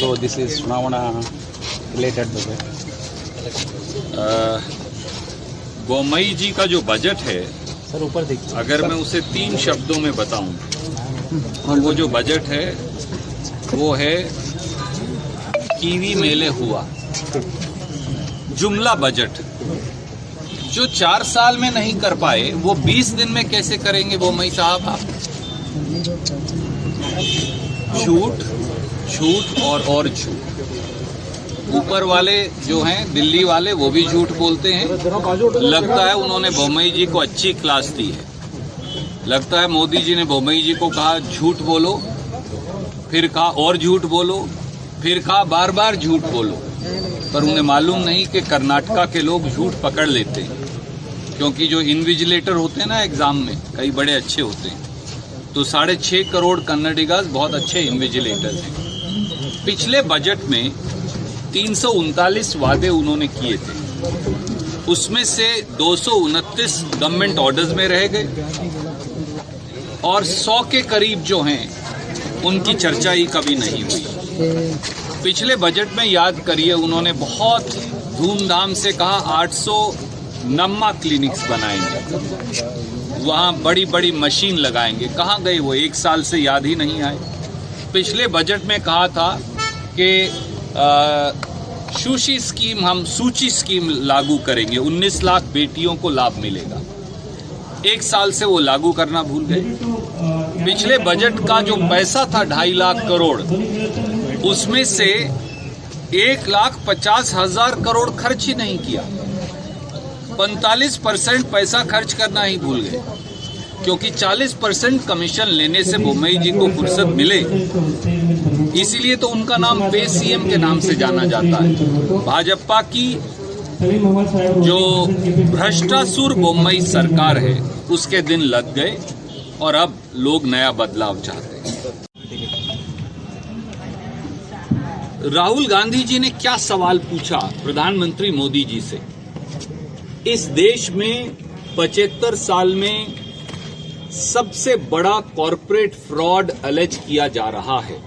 So this is Chunavana related budget. Bommai जी का जो budget है, सर ऊपर देखिए, अगर मैं उसे 3 शब्दों में बताऊं तो वो जो बजट है वो है कीवी मेले हुआ जुमला बजट। जो 4 साल में नहीं कर पाए वो 20 दिन में कैसे करेंगे बोम्मई साहब आप? झूठ झूठ और झूठ। ऊपर वाले जो हैं दिल्ली वाले वो भी झूठ बोलते हैं। लगता है उन्होंने बोम्मई जी को अच्छी क्लास दी है। लगता है मोदी जी ने बोम्मई जी को कहा झूठ बोलो, फिर कहा और झूठ बोलो, फिर कहा बार बार झूठ बोलो। पर उन्हें मालूम नहीं कि कर्नाटका के लोग झूठ पकड़ लेते हैं, क्योंकि जो इन्विजिलेटर होते हैं ना एग्जाम में, कई बड़े अच्छे होते हैं। तो 6.5 करोड़ कन्नडिगास बहुत अच्छे इन्विजिलेटर्स हैं। पिछले बजट में 339 वादे उन्होंने किए थे, उसमें से 229 गवर्नमेंट ऑर्डर्स में रह गए और 100 के करीब जो हैं उनकी चर्चा ही कभी नहीं हुई। पिछले बजट में याद करिए उन्होंने बहुत धूमधाम से कहा 800 नम्मा क्लिनिक्स बनाएंगे, वहाँ बड़ी बड़ी मशीन लगाएंगे। कहाँ गए वो? 1 साल से याद ही नहीं आए। पिछले बजट में कहा था कि सूची स्कीम लागू करेंगे, 19 लाख बेटियों को लाभ मिलेगा। 1 साल से वो लागू करना भूल गए। पिछले बजट का जो पैसा था 2.5 लाख करोड़, उसमें से 1,50,000 करोड़ खर्च ही नहीं किया। 45% पैसा खर्च करना ही भूल गए, क्योंकि 40% कमीशन लेने से बोम्मई जी को फुर्सत मिले, इसीलिए तो उनका नाम पे सीएम के नाम से जाना जाता है। भाजपा की जो भ्रष्टासुर बोम्मई सरकार है उसके दिन लग गए और अब लोग नया बदलाव चाहते हैं। राहुल गांधी जी ने क्या सवाल पूछा प्रधानमंत्री मोदी जी से? इस देश में 75 साल में सबसे बड़ा कॉरपोरेट फ्रॉड अलेज किया जा रहा है।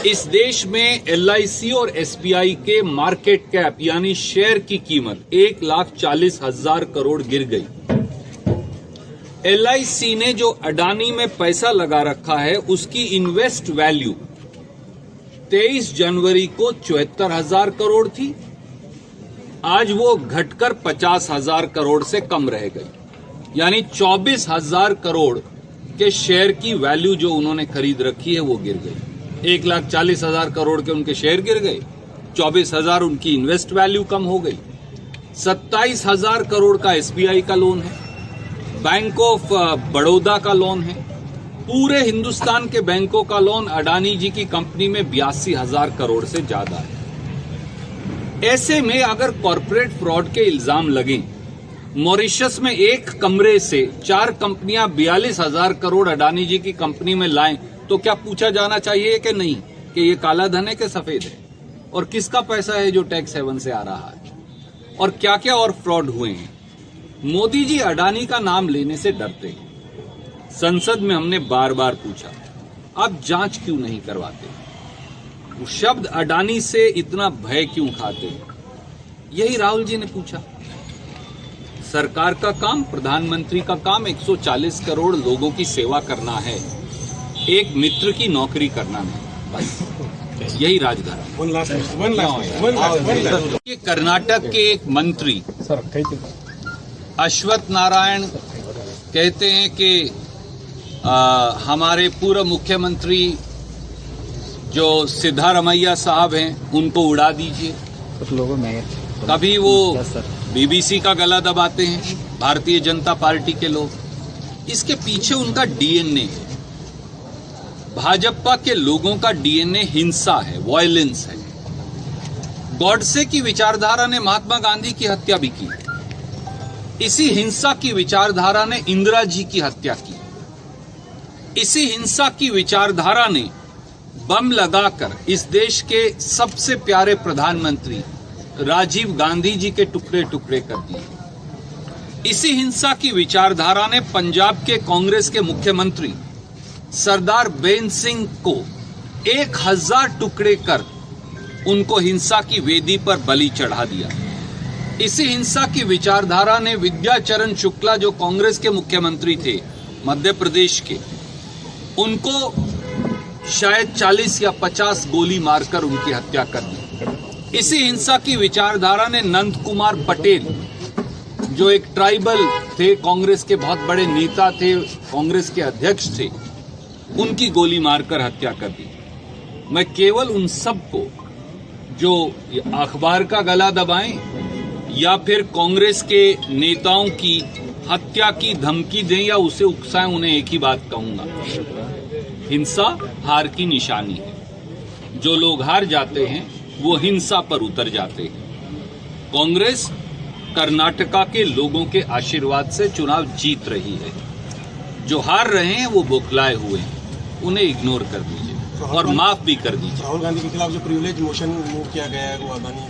इस देश में LIC और SBI के मार्केट कैप यानी शेयर की कीमत 1,40,000 करोड़ गिर गई। LIC ने जो अडानी में पैसा लगा रखा है उसकी इन्वेस्ट वैल्यू 23 जनवरी को 74,000 करोड़ थी, आज वो घटकर 50,000 करोड़ से कम रह गई। यानी 24,000 करोड़ के शेयर की वैल्यू जो उन्होंने खरीद रखी है वो गिर गई। 1,40,000 करोड़ के उनके शेयर गिर गए, 24,000 उनकी इन्वेस्ट वैल्यू कम हो गई। 27,000 करोड़ का SBI का लोन है, बैंक ऑफ बड़ौदा का लोन है, पूरे हिंदुस्तान के बैंकों का लोन अडानी जी की कंपनी में 82,000 करोड़ से ज्यादा है। ऐसे में अगर कॉरपोरेट फ्रॉड के इल्जाम लगें, मॉरिशस में एक कमरे से 4 कंपनियां 42,000 करोड़ अडानी जी की कंपनी में लाएं, तो क्या पूछा जाना चाहिए कि नहीं कि ये काला धन है कि सफेद है, और किसका पैसा है जो टैक्स हेवन से आ रहा है, और क्या क्या और फ्रॉड हुए हैं। मोदी जी अडानी का नाम लेने से डरते हैं। संसद में हमने बार बार पूछा, आप जांच क्यों नहीं करवाते? वो शब्द अडानी से इतना भय क्यों खाते हैं? यही राहुल जी ने पूछा। सरकार का काम, प्रधानमंत्री का काम 140 करोड़ लोगों की सेवा करना है, एक मित्र की नौकरी करना नहीं, बस यही राजधानी। ये कर्नाटक के एक मंत्री अश्वत्थ नारायण कहते हैं कि हमारे पूर्व मुख्यमंत्री जो सिद्धारमैया साहब हैं उनको उड़ा दीजिए। कभी वो BBC का गला दबाते हैं, भारतीय जनता पार्टी के लोग। इसके पीछे उनका DNA है। भाजपा के लोगों का DNA हिंसा है, वायलेंस है। गॉडसे की विचारधारा ने महात्मा गांधी की हत्या भी की। इसी हिंसा की विचारधारा ने इंदिरा जी की हत्या की। इसी हिंसा की विचारधारा ने बम लगाकर इस देश के सबसे प्यारे प्रधानमंत्री राजीव गांधी जी के टुकड़े टुकड़े कर दिए। इसी हिंसा की विचारधारा ने पंजाब के कांग्रेस के मुख्यमंत्री सरदार बेन सिंह को 1000 टुकड़े कर उनको हिंसा की वेदी पर बलि चढ़ा दिया। इसी हिंसा की विचारधारा ने विद्याचरण शुक्ला, जो कांग्रेस के मुख्यमंत्री थे मध्य प्रदेश के, उनको शायद 40 या 50 गोली मारकर उनकी हत्या कर दी। इसी हिंसा की विचारधारा ने नंद कुमार पटेल, जो एक ट्राइबल थे, कांग्रेस के बहुत बड़े नेता थे, कांग्रेस के अध्यक्ष थे, उनकी गोली मारकर हत्या कर दी। मैं केवल उन सबको जो अखबार का गला दबाएं या फिर कांग्रेस के नेताओं की हत्या की धमकी दें या उसे उकसाएं, उन्हें एक ही बात कहूंगा, हिंसा हार की निशानी है। जो लोग हार जाते हैं वो हिंसा पर उतर जाते हैं। कांग्रेस कर्नाटका के लोगों के आशीर्वाद से चुनाव जीत रही है। जो हार रहे हैं वो बौखलाए हुए हैं, उन्हें इग्नोर कर दीजिए और माफ भी कर दीजिए। राहुल गांधी के खिलाफ जो प्रिविलेज मोशन मूव किया गया है वो अदानी